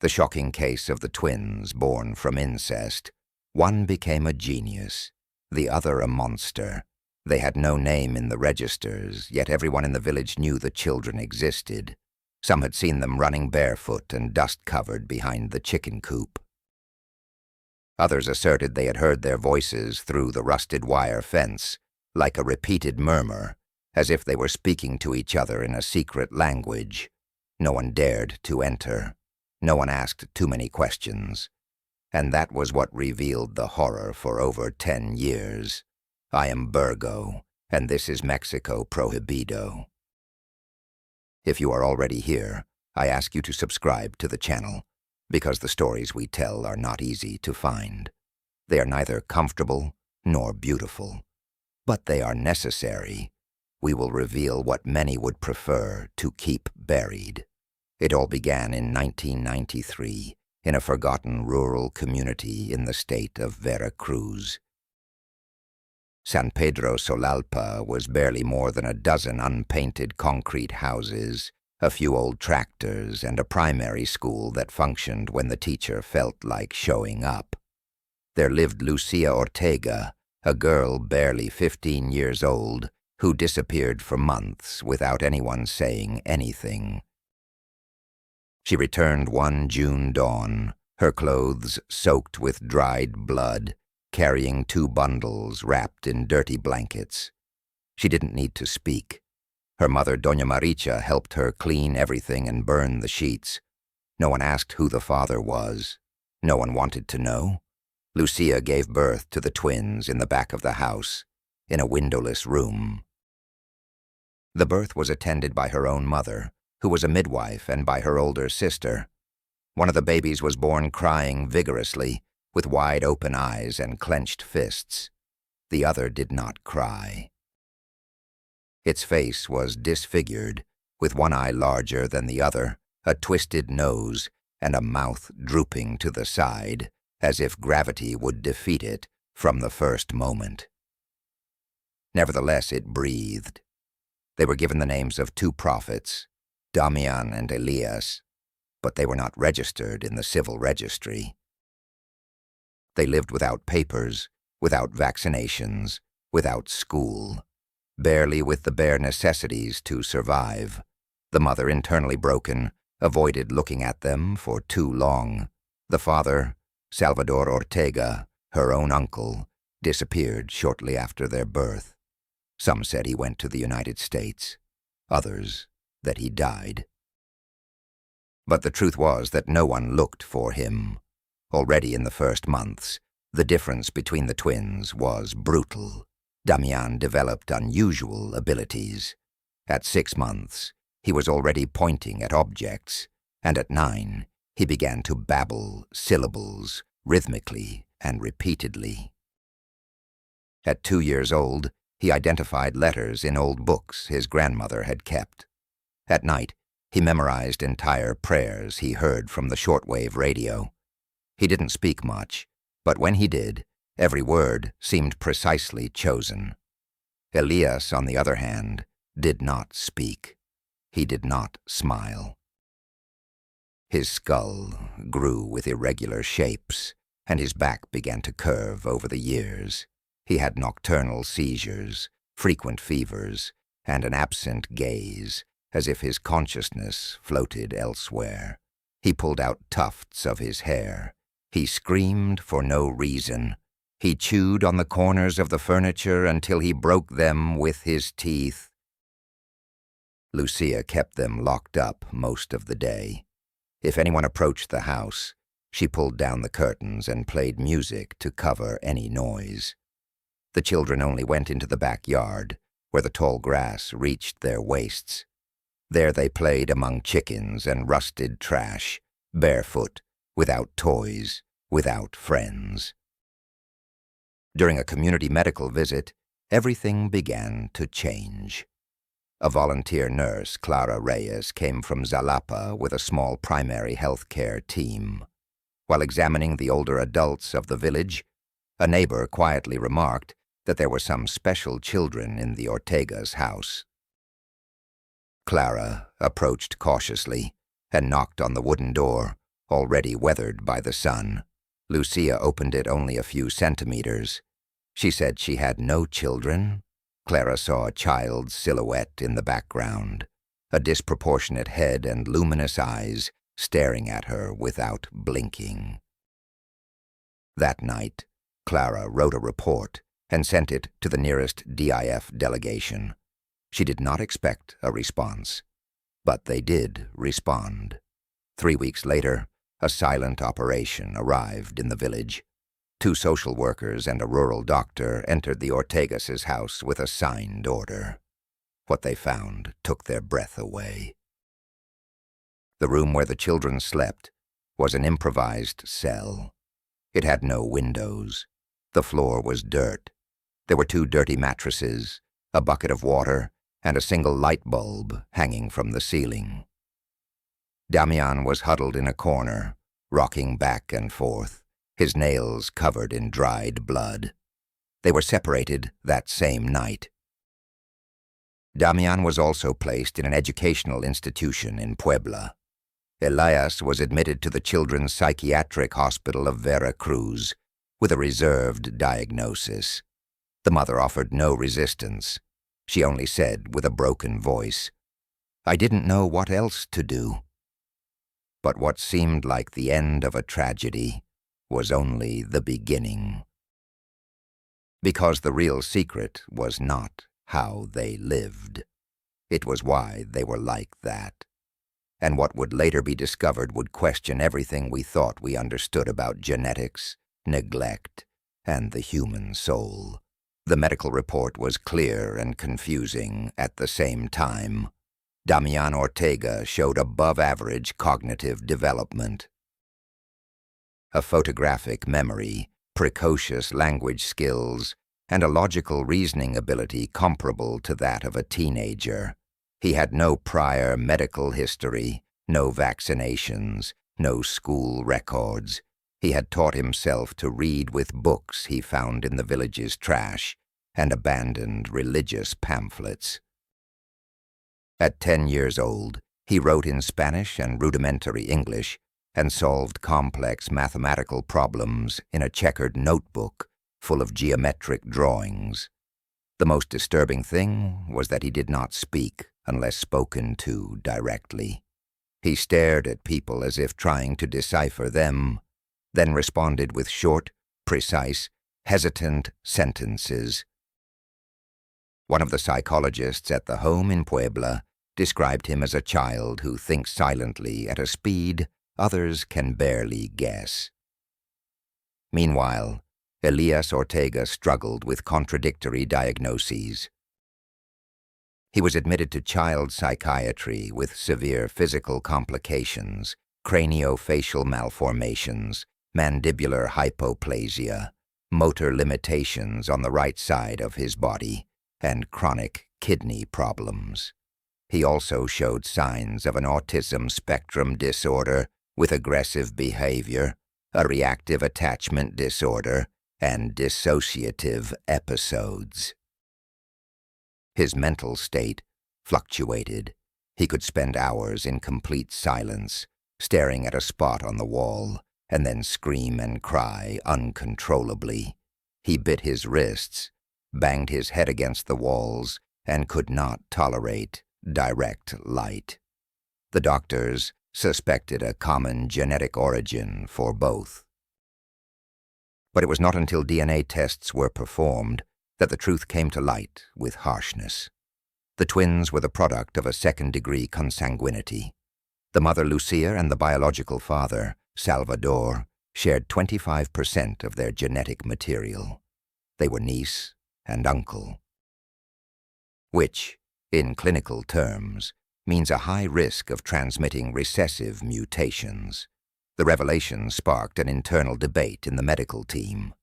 The shocking case of the twins born from incest. One became a genius, the other a monster. They had no name in the registers, yet everyone in the village knew the children existed. Some had seen them running barefoot and dust-covered behind the chicken coop. Others asserted they had heard their voices through the rusted wire fence, like a repeated murmur, as if they were speaking to each other in a secret language. No one dared to enter. No one asked too many questions. And that was what revealed the horror for over 10 years. I am Burgo, and this is Mexico Prohibido. If you are already here, I ask you to subscribe to the channel, because the stories we tell are not easy to find. They are neither comfortable nor beautiful, but they are necessary. We will reveal what many would prefer to keep buried. It all began in 1993 in a forgotten rural community in the state of Veracruz. San Pedro Solalpa was barely more than a dozen unpainted concrete houses, a few old tractors, and a primary school that functioned when the teacher felt like showing up. There lived Lucia Ortega, a girl barely 15 years old, who disappeared for months without anyone saying anything. She returned one June dawn, her clothes soaked with dried blood, carrying 2 bundles wrapped in dirty blankets. She didn't need to speak. Her mother, Doña Maricha, helped her clean everything and burn the sheets. No one asked who the father was. No one wanted to know. Lucia gave birth to the twins in the back of the house, in a windowless room. The birth was attended by her own mother, who was a midwife, and by her older sister. One of the babies was born crying vigorously, with wide-open eyes and clenched fists. The other did not cry. Its face was disfigured, with one eye larger than the other, a twisted nose, and a mouth drooping to the side, as if gravity would defeat it from the first moment. Nevertheless, it breathed. They were given the names of 2 prophets, Damian and Elias, but they were not registered in the civil registry. They lived without papers, without vaccinations, without school, barely with the bare necessities to survive. The mother, internally broken, avoided looking at them for too long. The father, Salvador Ortega, her own uncle, disappeared shortly after their birth. Some said he went to the United States, others that he died. But the truth was that no one looked for him. Already in the first months, the difference between the twins was brutal. Damian developed unusual abilities. At 6 months, he was already pointing at objects, and at 9, he began to babble syllables rhythmically and repeatedly. At 2 years old, he identified letters in old books his grandmother had kept. At night, he memorized entire prayers he heard from the shortwave radio. He didn't speak much, but when he did, every word seemed precisely chosen. Elias, on the other hand, did not speak. He did not smile. His skull grew with irregular shapes, and his back began to curve over the years. He had nocturnal seizures, frequent fevers, and an absent gaze, as if his consciousness floated elsewhere. He pulled out tufts of his hair. He screamed for no reason. He chewed on the corners of the furniture until he broke them with his teeth. Lucia kept them locked up most of the day. If anyone approached the house, she pulled down the curtains and played music to cover any noise. The children only went into the backyard, where the tall grass reached their waists. There they played among chickens and rusted trash, barefoot, without toys, without friends. During a community medical visit, everything began to change. A volunteer nurse, Clara Reyes, came from Jalapa with a small primary health care team. While examining the older adults of the village, a neighbor quietly remarked that there were some special children in the Ortega's house. Clara approached cautiously and knocked on the wooden door, already weathered by the sun. Lucia opened it only a few centimeters. She said she had no children. Clara saw a child's silhouette in the background, a disproportionate head and luminous eyes staring at her without blinking. That night, Clara wrote a report and sent it to the nearest DIF delegation. She did not expect a response, but they did respond. 3 weeks later, a silent operation arrived in the village. 2 social workers and a rural doctor entered the Ortegas' house with a signed order. What they found took their breath away. The room where the children slept was an improvised cell. It had no windows. The floor was dirt. There were 2 dirty mattresses, a bucket of water, and a single light bulb hanging from the ceiling. Damian was huddled in a corner, rocking back and forth, his nails covered in dried blood. They were separated that same night. Damian was also placed in an educational institution in Puebla. Elias was admitted to the Children's Psychiatric Hospital of Veracruz with a reserved diagnosis. The mother offered no resistance. She only said with a broken voice, "I didn't know what else to do." But what seemed like the end of a tragedy was only the beginning. Because the real secret was not how they lived. It was why they were like that. And what would later be discovered would question everything we thought we understood about genetics, neglect, and the human soul. The medical report was clear and confusing at the same time. Damian Ortega showed above-average cognitive development, a photographic memory, precocious language skills, and a logical reasoning ability comparable to that of a teenager. He had no prior medical history, no vaccinations, no school records. He had taught himself to read with books he found in the village's trash and abandoned religious pamphlets. At 10 years old, he wrote in Spanish and rudimentary English and solved complex mathematical problems in a checkered notebook full of geometric drawings. The most disturbing thing was that he did not speak unless spoken to directly. He stared at people as if trying to decipher them, then responded with short, precise, hesitant sentences. One of the psychologists at the home in Puebla described him as a child who thinks silently at a speed others can barely guess. Meanwhile, Elias Ortega struggled with contradictory diagnoses. He was admitted to child psychiatry with severe physical complications, craniofacial malformations, mandibular hypoplasia, motor limitations on the right side of his body, and chronic kidney problems. He also showed signs of an autism spectrum disorder with aggressive behavior, a reactive attachment disorder, and dissociative episodes. His mental state fluctuated. He could spend hours in complete silence, staring at a spot on the wall, and then scream and cry uncontrollably. He bit his wrists, banged his head against the walls, and could not tolerate direct light. The doctors suspected a common genetic origin for both. But it was not until DNA tests were performed that the truth came to light with harshness. The twins were the product of a second-degree consanguinity. The mother, Lucia, and the biological father, Salvador, shared 25% of their genetic material. They were niece and uncle, which, in clinical terms, means a high risk of transmitting recessive mutations. The revelation sparked an internal debate in the medical team.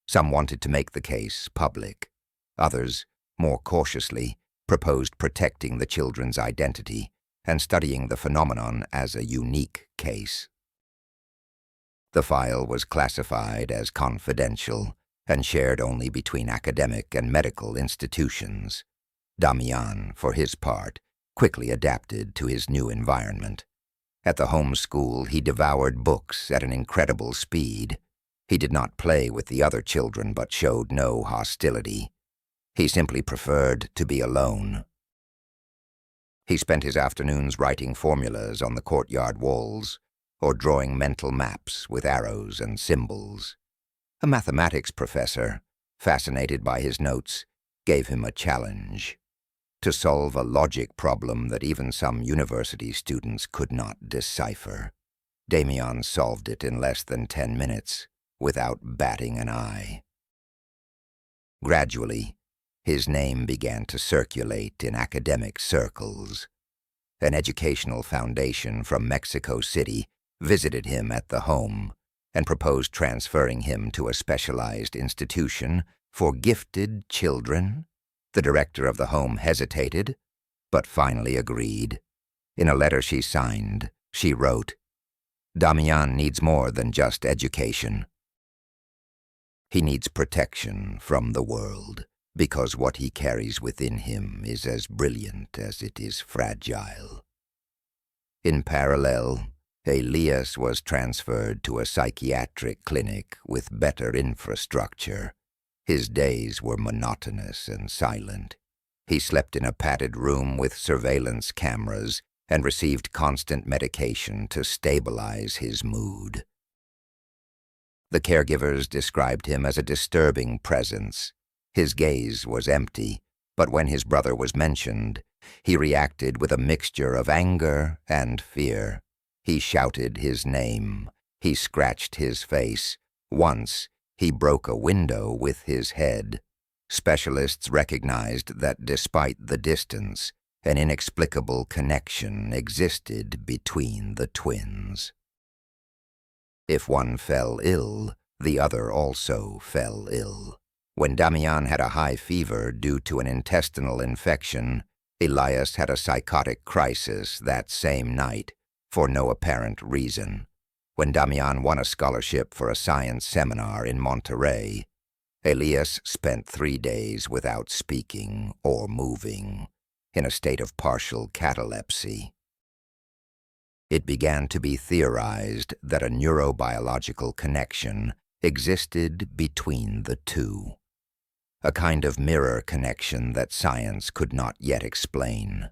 Some wanted to make the case public. Others, more cautiously, proposed protecting the children's identity and studying the phenomenon as a unique case. The file was classified as confidential and shared only between academic and medical institutions. Damian, for his part, quickly adapted to his new environment. At the home school, he devoured books at an incredible speed. He did not play with the other children but showed no hostility. He simply preferred to be alone. He spent his afternoons writing formulas on the courtyard walls or drawing mental maps with arrows and symbols. A mathematics professor, fascinated by his notes, gave him a challenge: to solve a logic problem that even some university students could not decipher. Damian solved it in less than 10 minutes, without batting an eye. Gradually, his name began to circulate in academic circles. An educational foundation from Mexico City visited him at the home and proposed transferring him to a specialized institution for gifted children. The director of the home hesitated, but finally agreed. In a letter she signed, she wrote, "Damian needs more than just education. He needs protection from the world, because what he carries within him is as brilliant as it is fragile." In parallel, Elias was transferred to a psychiatric clinic with better infrastructure. His days were monotonous and silent. He slept in a padded room with surveillance cameras and received constant medication to stabilize his mood. The caregivers described him as a disturbing presence. His gaze was empty, but when his brother was mentioned, he reacted with a mixture of anger and fear. He shouted his name. He scratched his face. Once, he broke a window with his head. Specialists recognized that despite the distance, an inexplicable connection existed between the twins. If one fell ill, the other also fell ill. When Damian had a high fever due to an intestinal infection, Elias had a psychotic crisis that same night, for no apparent reason. When Damian won a scholarship for a science seminar in Monterrey, Elias spent 3 days without speaking or moving, in a state of partial catalepsy. It began to be theorized that a neurobiological connection existed between the two, a kind of mirror connection that science could not yet explain.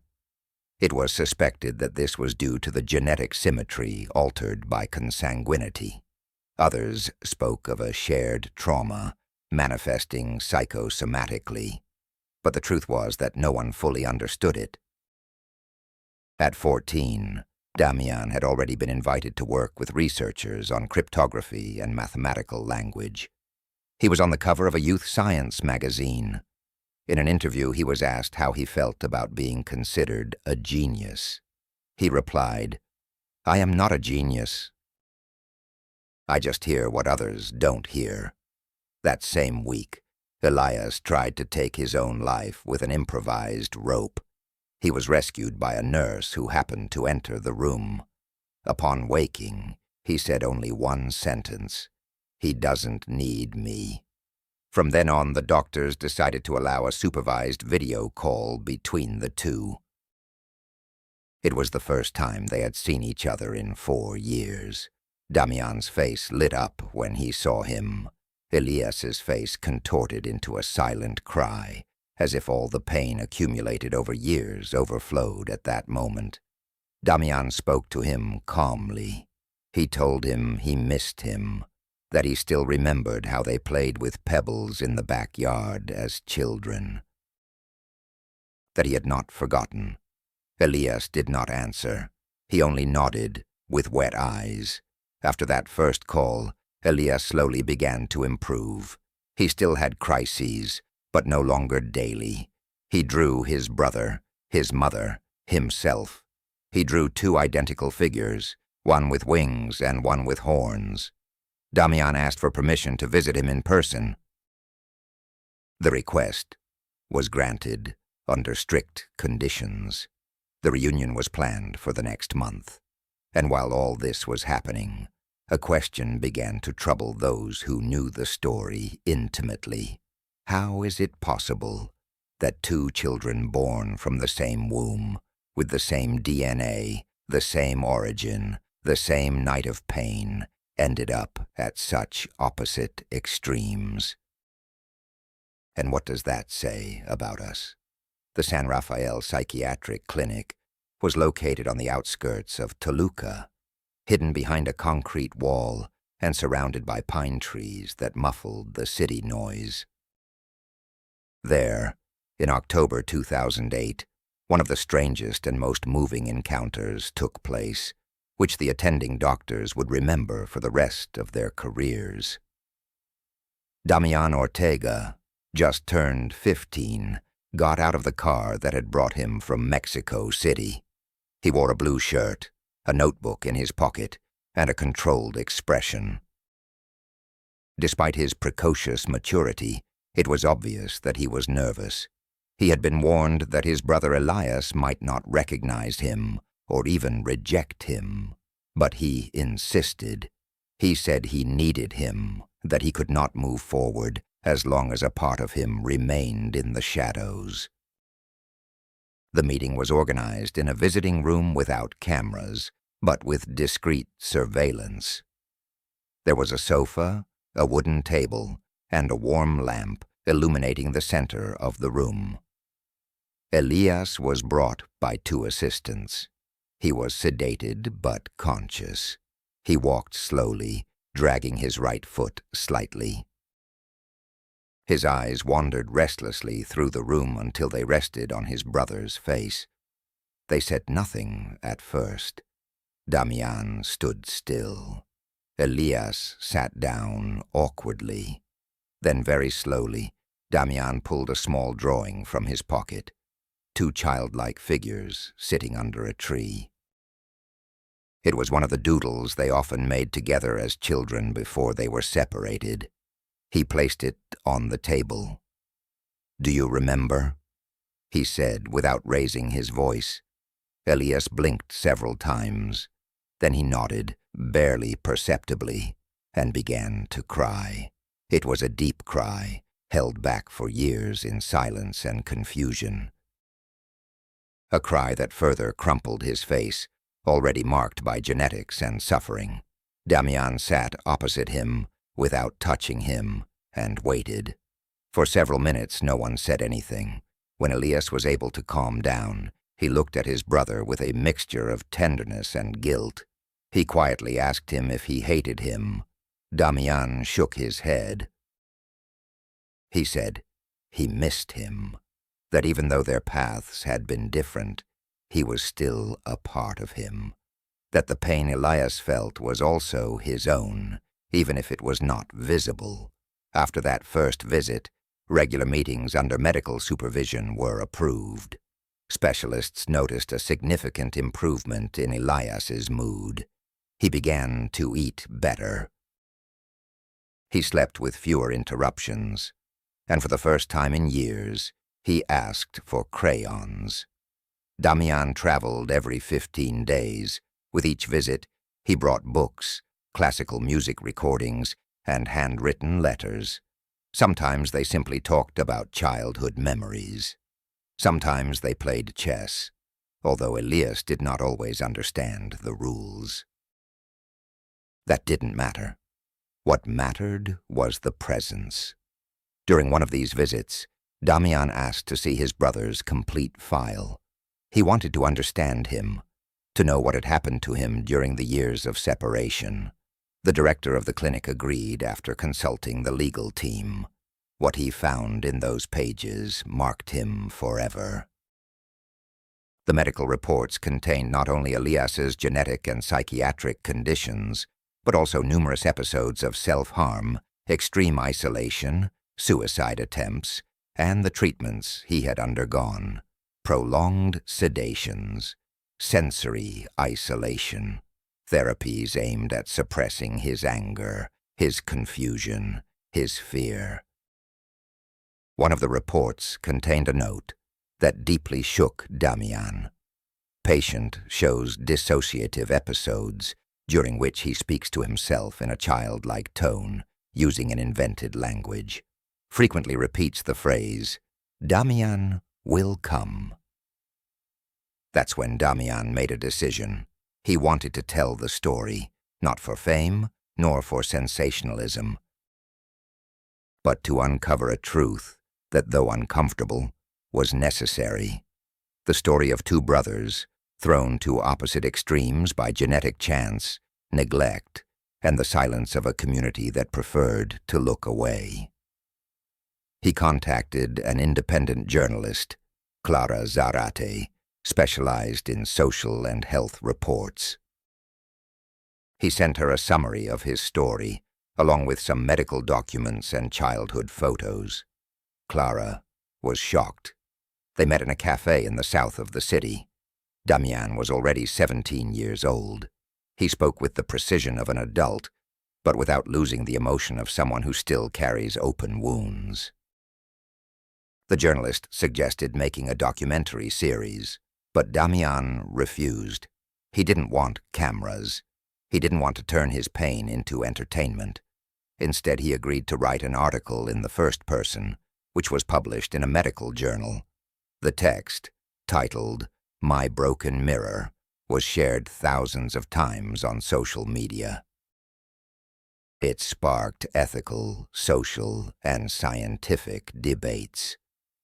It was suspected that this was due to the genetic symmetry altered by consanguinity. Others spoke of a shared trauma manifesting psychosomatically, but the truth was that no one fully understood it. At 14, Damian had already been invited to work with researchers on cryptography and mathematical language. He was on the cover of a youth science magazine. In an interview, he was asked how he felt about being considered a genius. He replied, "I am not a genius. I just hear what others don't hear." That same week, Elias tried to take his own life with an improvised rope. He was rescued by a nurse who happened to enter the room. Upon waking, he said only one sentence: "He doesn't need me." From then on, the doctors decided to allow a supervised video call between the two. It was the first time they had seen each other in 4 years. Damian's face lit up when he saw him. Elias's face contorted into a silent cry, as if all the pain accumulated over years overflowed at that moment. Damian spoke to him calmly. He told him he missed him, that he still remembered how they played with pebbles in the backyard as children. That he had not forgotten. Elias did not answer. He only nodded, with wet eyes. After that first call, Elias slowly began to improve. He still had crises, but no longer daily. He drew his brother, his mother, himself. He drew 2 identical figures, one with wings and one with horns. Damian asked for permission to visit him in person. The request was granted under strict conditions. The reunion was planned for the next month, and while all this was happening, a question began to trouble those who knew the story intimately. How is it possible that 2 children born from the same womb, with the same DNA, the same origin, the same night of pain, ended up at such opposite extremes. And what does that say about us? The San Rafael Psychiatric Clinic was located on the outskirts of Toluca, hidden behind a concrete wall and surrounded by pine trees that muffled the city noise. There, in October 2008, one of the strangest and most moving encounters took place, which the attending doctors would remember for the rest of their careers. Damian Ortega, just turned 15, got out of the car that had brought him from Mexico City. He wore a blue shirt, a notebook in his pocket, and a controlled expression. Despite his precocious maturity, it was obvious that he was nervous. He had been warned that his brother Elias might not recognize him or even reject him. But he insisted. He said he needed him, that he could not move forward as long as a part of him remained in the shadows. The meeting was organized in a visiting room without cameras, but with discreet surveillance. There was a sofa, a wooden table, and a warm lamp illuminating the center of the room. Elias was brought by 2 assistants. He was sedated but conscious. He walked slowly, dragging his right foot slightly. His eyes wandered restlessly through the room until they rested on his brother's face. They said nothing at first. Damian stood still. Elias sat down awkwardly. Then very slowly, Damian pulled a small drawing from his pocket. 2 childlike figures sitting under a tree. It was one of the doodles they often made together as children before they were separated. He placed it on the table. "Do you remember?" he said without raising his voice. Elias blinked several times. Then he nodded, barely perceptibly, and began to cry. It was a deep cry, held back for years in silence and confusion. A cry that further crumpled his face, already marked by genetics and suffering. Damian sat opposite him, without touching him, and waited. For several minutes no one said anything. When Elias was able to calm down, he looked at his brother with a mixture of tenderness and guilt. He quietly asked him if he hated him. Damian shook his head. He said he missed him, that even though their paths had been different, he was still a part of him, that the pain Elias felt was also his own, even if it was not visible. After that first visit, regular meetings under medical supervision were approved. Specialists noticed a significant improvement in Elias's mood. He began to eat better. He slept with fewer interruptions, and for the first time in years, he asked for crayons. Damian traveled every 15 days. With each visit, he brought books, classical music recordings, and handwritten letters. Sometimes they simply talked about childhood memories. Sometimes they played chess, although Elias did not always understand the rules. That didn't matter. What mattered was the presence. During one of these visits, Damian asked to see his brother's complete file. He wanted to understand him, to know what had happened to him during the years of separation. The director of the clinic agreed after consulting the legal team. What he found in those pages marked him forever. The medical reports contained not only Elias's genetic and psychiatric conditions, but also numerous episodes of self-harm, extreme isolation, suicide attempts, and the treatments he had undergone. Prolonged sedations, sensory isolation, therapies aimed at suppressing his anger, his confusion, his fear. One of the reports contained a note that deeply shook Damian. Patient shows dissociative episodes during which he speaks to himself in a childlike tone, using an invented language. Frequently repeats the phrase, "Damian will come." That's when Damian made a decision. He wanted to tell the story, not for fame, nor for sensationalism, but to uncover a truth that, though uncomfortable, was necessary. The story of two brothers, thrown to opposite extremes by genetic chance, neglect, and the silence of a community that preferred to look away. He contacted an independent journalist, Clara Zarate, specialized in social and health reports. He sent her a summary of his story, along with some medical documents and childhood photos. Clara was shocked. They met in a cafe in the south of the city. Damian was already 17 years old. He spoke with the precision of an adult, but without losing the emotion of someone who still carries open wounds. The journalist suggested making a documentary series, but Damian refused. He didn't want cameras. He didn't want to turn his pain into entertainment. Instead, he agreed to write an article in the first person, which was published in a medical journal. The text, titled "My Broken Mirror," was shared thousands of times on social media. It sparked ethical, social, and scientific debates.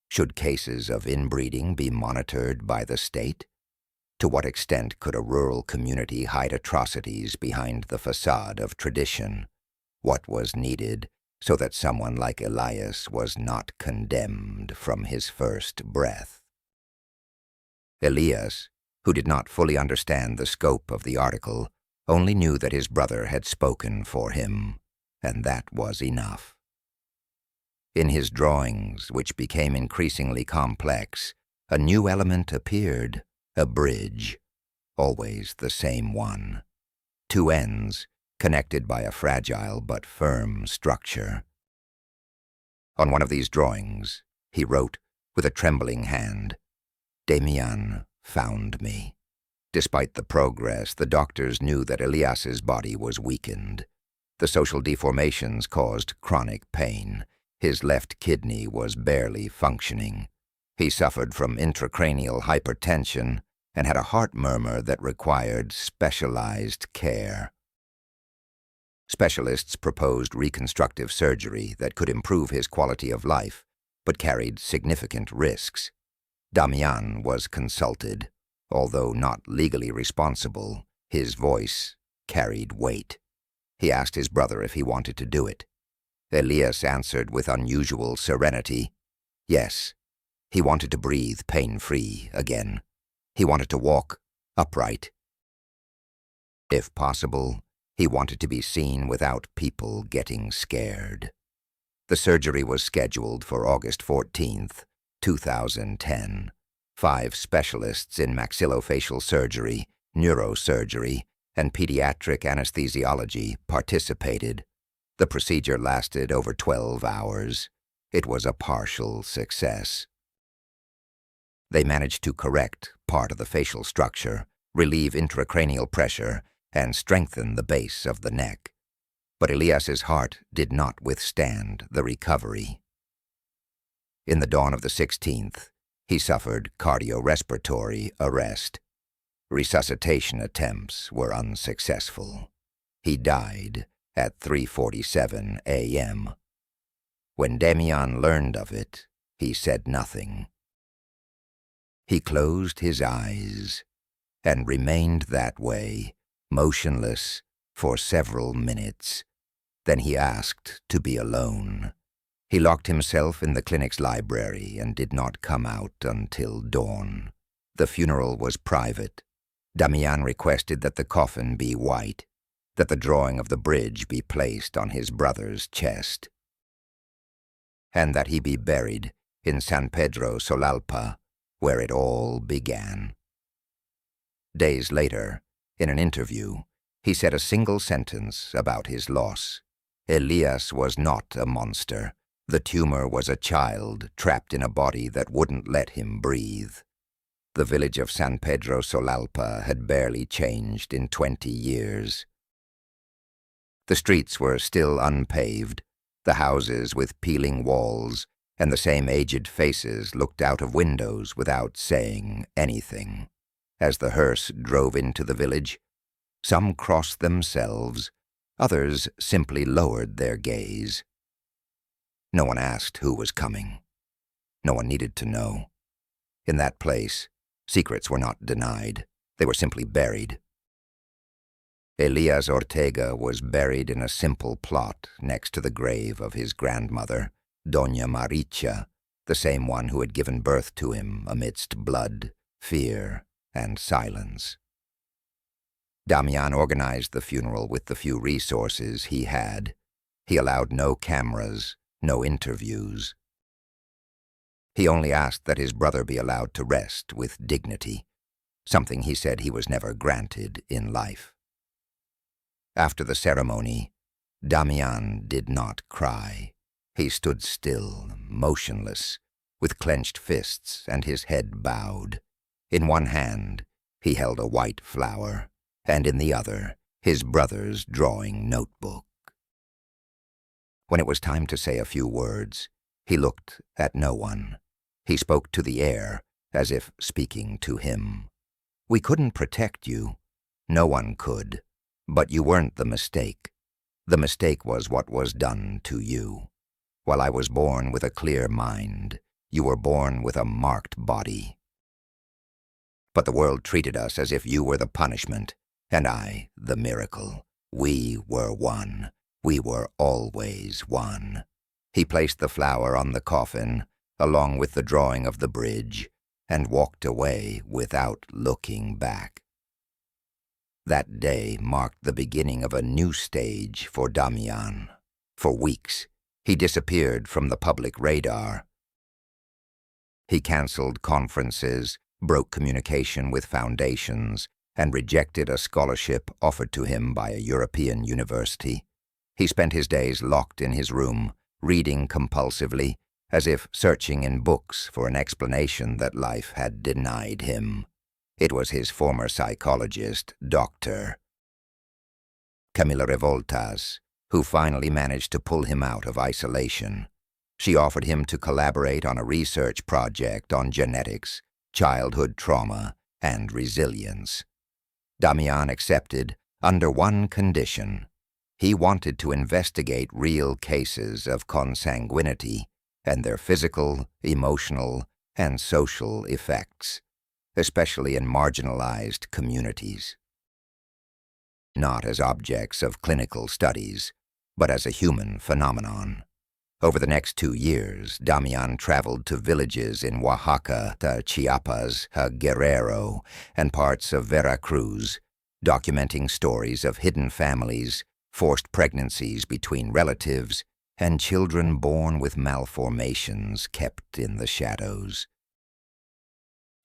Should cases of inbreeding be monitored by the state? To what extent could a rural community hide atrocities behind the facade of tradition? What was needed so that someone like Elias was not condemned from his first breath? Elias, who did not fully understand the scope of the article, only knew that his brother had spoken for him, and that was enough. In his drawings, which became increasingly complex, a new element appeared, a bridge, always the same one. Two ends, connected by a fragile but firm structure. On one of these drawings, he wrote with a trembling hand, "Damian found me." Despite the progress, the doctors knew that Elias's body was weakened. The social deformations caused chronic pain. His left kidney was barely functioning. He suffered from intracranial hypertension and had a heart murmur that required specialized care. Specialists proposed reconstructive surgery that could improve his quality of life, but carried significant risks. Damian was consulted. Although not legally responsible, his voice carried weight. He asked his brother if he wanted to do it. Elias answered with unusual serenity, yes. He wanted to breathe pain-free again. He wanted to walk upright. If possible, he wanted to be seen without people getting scared. The surgery was scheduled for August 14th, 2010. 5 specialists in maxillofacial surgery, neurosurgery, and pediatric anesthesiology participated. The procedure lasted over 12 hours. It was a partial success. They managed to correct part of the facial structure, relieve intracranial pressure, and strengthen the base of the neck. But Elias's heart did not withstand the recovery. In the dawn of the 16th, he suffered cardiorespiratory arrest. Resuscitation attempts were unsuccessful. He died at 3:47 a.m. When Damian learned of it, he said nothing. He closed his eyes and remained that way, motionless, for several minutes. Then he asked to be alone. He locked himself in the clinic's library and did not come out until dawn. The funeral was private. Damian requested that the coffin be white, that the drawing of the bridge be placed on his brother's chest, and that he be buried in San Pedro Solalpa, where it all began. Days later, in an interview, he said a single sentence about his loss. Elias was not a monster. The tumor was a child trapped in a body that wouldn't let him breathe. The village of San Pedro Solalpa had barely changed in 20 years. The streets were still unpaved, the houses with peeling walls, and the same aged faces looked out of windows without saying anything. As the hearse drove into the village, Some crossed themselves, others simply lowered their gaze. No one asked who was coming. No one needed to know. In that place, secrets were not denied. They were simply buried. Elias Ortega was buried in a simple plot next to the grave of his grandmother, Doña Maricha, the same one who had given birth to him amidst blood, fear, and silence. Damian organized the funeral with the few resources he had. He allowed no cameras, no interviews. He only asked that his brother be allowed to rest with dignity, something he said he was never granted in life. After the ceremony, Damian did not cry. He stood still, motionless, with clenched fists and his head bowed. In one hand, he held a white flower, and in the other, his brother's drawing notebook. When it was time to say a few words, he looked at no one. He spoke to the air, as if speaking to him. "We couldn't protect you. No one could. But you weren't the mistake. The mistake was what was done to you. While I was born with a clear mind, you were born with a marked body. But the world treated us as if you were the punishment, and I the miracle. We were one. We were always one." He placed the flower on the coffin, along with the drawing of the bridge, and walked away without looking back. That day marked the beginning of a new stage for Damian. For weeks, he disappeared from the public radar. He canceled conferences, broke communication with foundations, and rejected a scholarship offered to him by a European university. He spent his days locked in his room, reading compulsively, as if searching in books for an explanation that life had denied him. It was his former psychologist, Dr. Camila Revoltas, who finally managed to pull him out of isolation. She offered him to collaborate on a research project on genetics, childhood trauma, and resilience. Damian accepted under one condition. He wanted to investigate real cases of consanguinity and their physical, emotional, and social effects, especially in marginalized communities. Not as objects of clinical studies, but as a human phenomenon. Over the next 2 years, Damian traveled to villages in Oaxaca, Chiapas, Guerrero, and parts of Veracruz, documenting stories of hidden families, forced pregnancies between relatives, and children born with malformations kept in the shadows.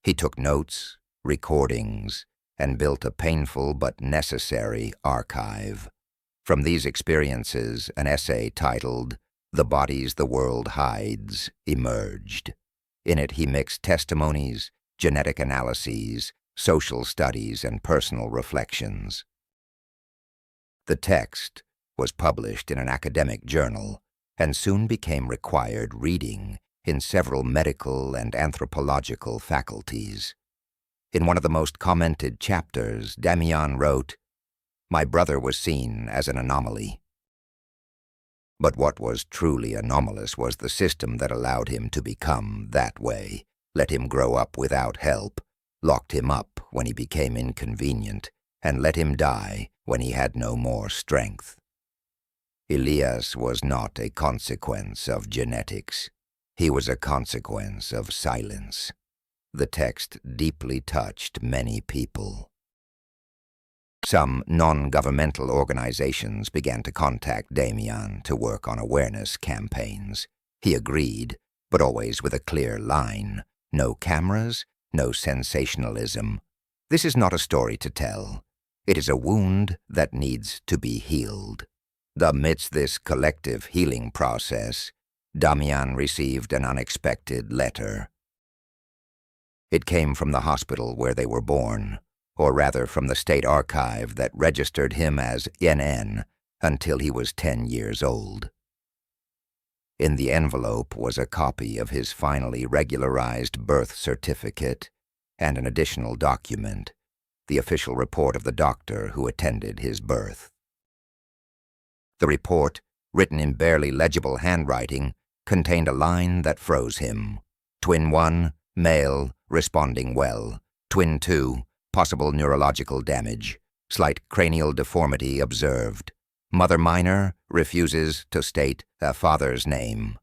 He took notes, recordings, and built a painful but necessary archive. From these experiences, an essay titled "The Bodies the World Hides" emerged. In it, he mixed testimonies, genetic analyses, social studies, and personal reflections. The text was published in an academic journal and soon became required reading in several medical and anthropological faculties. In one of the most commented chapters, Damian wrote, "My brother was seen as an anomaly." But what was truly anomalous was the system that allowed him to become that way, let him grow up without help, locked him up when he became inconvenient, and let him die when he had no more strength. Elias was not a consequence of genetics. He was a consequence of silence. The text deeply touched many people. Some non-governmental organizations began to contact Damian to work on awareness campaigns. He agreed, but always with a clear line. No cameras, no sensationalism. This is not a story to tell. It is a wound that needs to be healed. Amidst this collective healing process, Damian received an unexpected letter. It came from the hospital where they were born, or rather from the state archive that registered him as NN until he was 10 years old. In the envelope was a copy of his finally regularized birth certificate and an additional document, the official report of the doctor who attended his birth. The report, written in barely legible handwriting, contained a line that froze him. Twin 1, male, responding well. Twin 2, possible neurological damage. Slight cranial deformity observed. Mother minor refuses to state a father's name.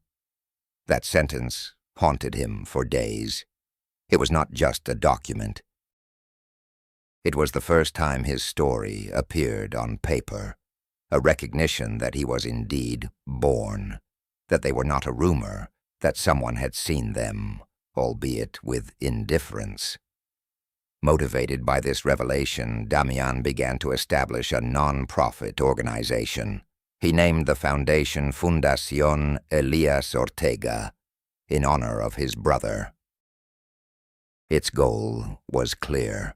That sentence haunted him for days. It was not just a document. It was the first time his story appeared on paper, a recognition that he was indeed born, that they were not a rumor, that someone had seen them, albeit with indifference. Motivated by this revelation, Damian began to establish a non-profit organization. He named the foundation Fundación Elias Ortega, in honor of his brother. Its goal was clear: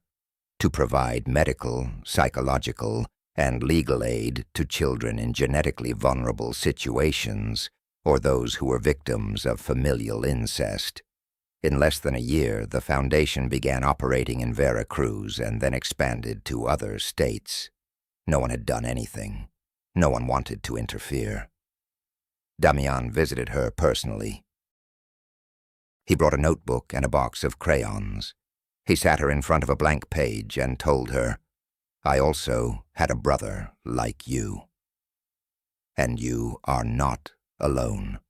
to provide medical, psychological, and legal aid to children in genetically vulnerable situations or those who were victims of familial incest. In less than a year, the foundation began operating in Veracruz and then expanded to other states. No one had done anything. No one wanted to interfere. Damian visited her personally. He brought a notebook and a box of crayons. He sat her in front of a blank page and told her, "I also had a brother like you. And you are not alone."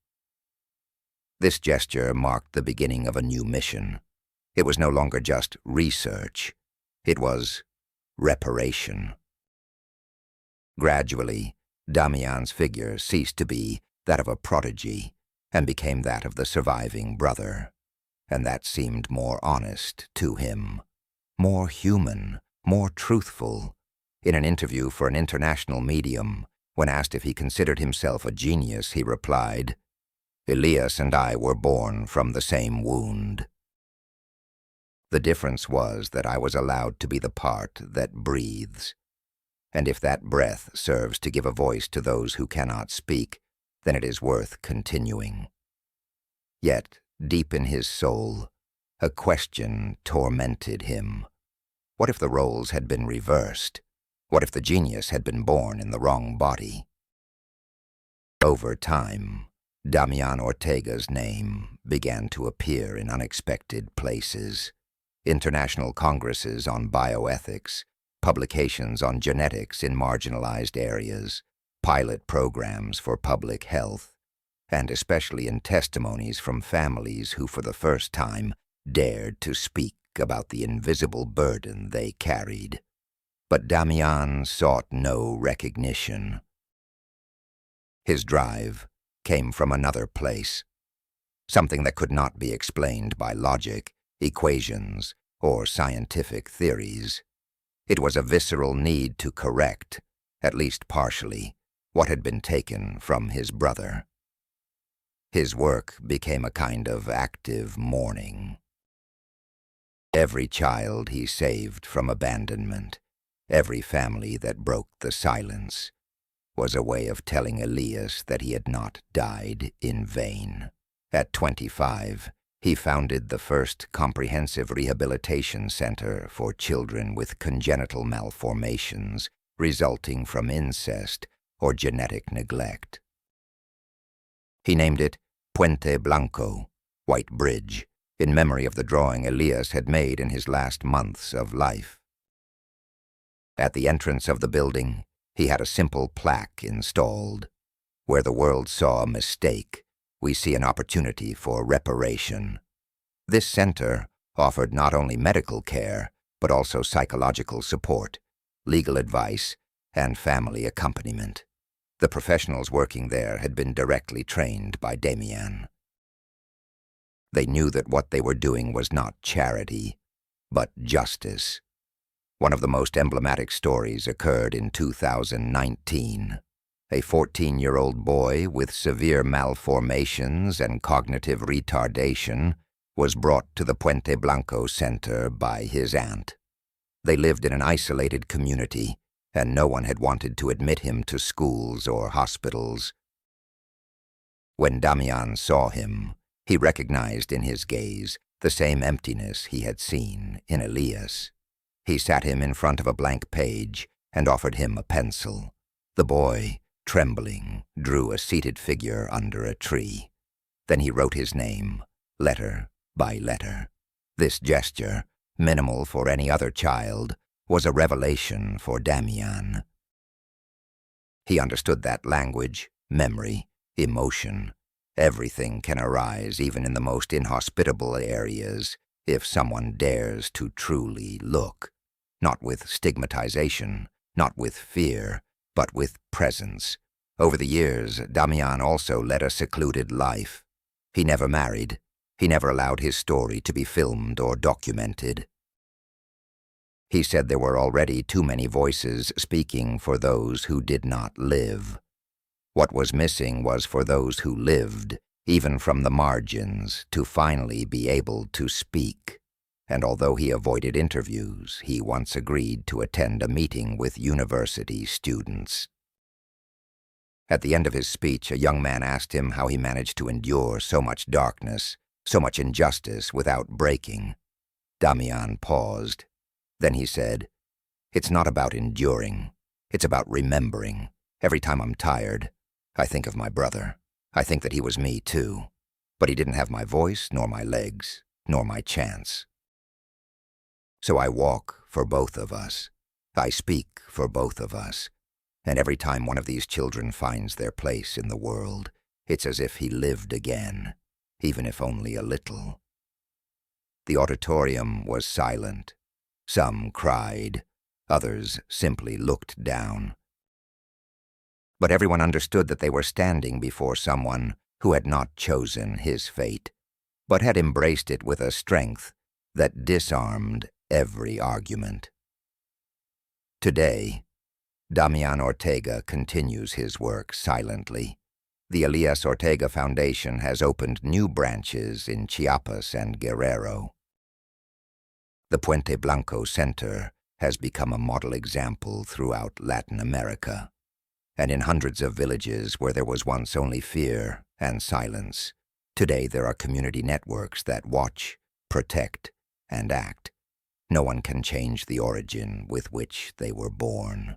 This gesture marked the beginning of a new mission. It was no longer just research. It was reparation. Gradually, Damian's figure ceased to be that of a prodigy and became that of the surviving brother, and that seemed more honest to him, more human, more truthful. In an interview for an international medium, when asked if he considered himself a genius, he replied, "Elias and I were born from the same wound. The difference was that I was allowed to be the part that breathes. And if that breath serves to give a voice to those who cannot speak, then it is worth continuing." Yet, deep in his soul, a question tormented him. What if the roles had been reversed? What if the genius had been born in the wrong body? Over time, Damian Ortega's name began to appear in unexpected places. International congresses on bioethics, publications on genetics in marginalized areas, pilot programs for public health, and especially in testimonies from families who for the first time dared to speak about the invisible burden they carried. But Damian sought no recognition. His drive came from another place, something that could not be explained by logic, equations, or scientific theories. It was a visceral need to correct, at least partially, what had been taken from his brother. His work became a kind of active mourning. Every child he saved from abandonment, every family that broke the silence, was a way of telling Elias that he had not died in vain. At 25, he founded the first comprehensive rehabilitation center for children with congenital malformations resulting from incest or genetic neglect. He named it Puente Blanco, White Bridge, in memory of the drawing Elias had made in his last months of life. At the entrance of the building, he had a simple plaque installed. Where the world saw a mistake, we see an opportunity for reparation. This center offered not only medical care, but also psychological support, legal advice, and family accompaniment. The professionals working there had been directly trained by Damian. They knew that what they were doing was not charity, but justice. One of the most emblematic stories occurred in 2019. A 14-year-old boy with severe malformations and cognitive retardation was brought to the Puente Blanco Center by his aunt. They lived in an isolated community, and no one had wanted to admit him to schools or hospitals. When Damian saw him, he recognized in his gaze the same emptiness he had seen in Elias. He sat him in front of a blank page and offered him a pencil. The boy, trembling, drew a seated figure under a tree. Then he wrote his name, letter by letter. This gesture, minimal for any other child, was a revelation for Damian. He understood that language, memory, emotion. Everything can arise even in the most inhospitable areas if someone dares to truly look. Not with stigmatization, not with fear, but with presence. Over the years, Damian also led a secluded life. He never married. He never allowed his story to be filmed or documented. He said there were already too many voices speaking for those who did not live. What was missing was for those who lived, even from the margins, to finally be able to speak. And although he avoided interviews, he once agreed to attend a meeting with university students. At the end of his speech, a young man asked him how he managed to endure so much darkness, so much injustice without breaking. Damian paused. Then he said, "It's not about enduring. It's about remembering. Every time I'm tired, I think of my brother. I think that he was me too. But he didn't have my voice, nor my legs, nor my chance. So I walk for both of us. I speak for both of us. And every time one of these children finds their place in the world, it's as if he lived again, even if only a little." The auditorium was silent. Some cried, others simply looked down. But everyone understood that they were standing before someone who had not chosen his fate, but had embraced it with a strength that disarmed every argument. Today, Damian Ortega continues his work silently. The Elias Ortega Foundation has opened new branches in Chiapas and Guerrero. The Puente Blanco Center has become a model example throughout Latin America. And in hundreds of villages where there was once only fear and silence, today there are community networks that watch, protect, and act. No one can change the origin with which they were born,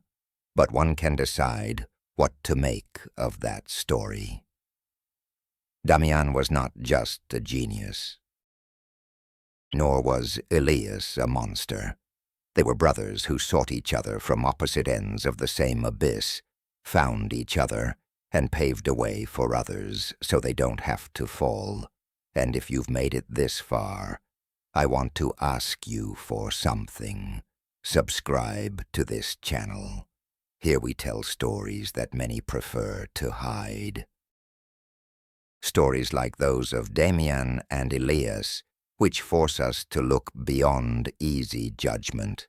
but one can decide what to make of that story. Damian was not just a genius, nor was Elias a monster. They were brothers who sought each other from opposite ends of the same abyss, found each other, and paved a way for others so they don't have to fall. And if you've made it this far, I want to ask you for something. Subscribe to this channel. Here we tell stories that many prefer to hide. Stories like those of Damian and Elias, which force us to look beyond easy judgment.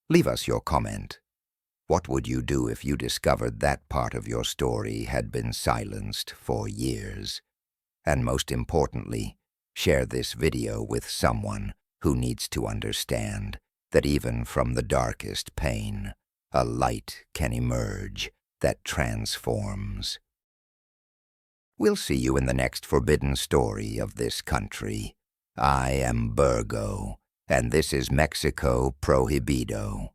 Leave us your comment. What would you do if you discovered that part of your story had been silenced for years? And most importantly, share this video with someone who needs to understand that even from the darkest pain, a light can emerge that transforms. We'll see you in the next forbidden story of this country. I am Burgo, and this is Mexico Prohibido.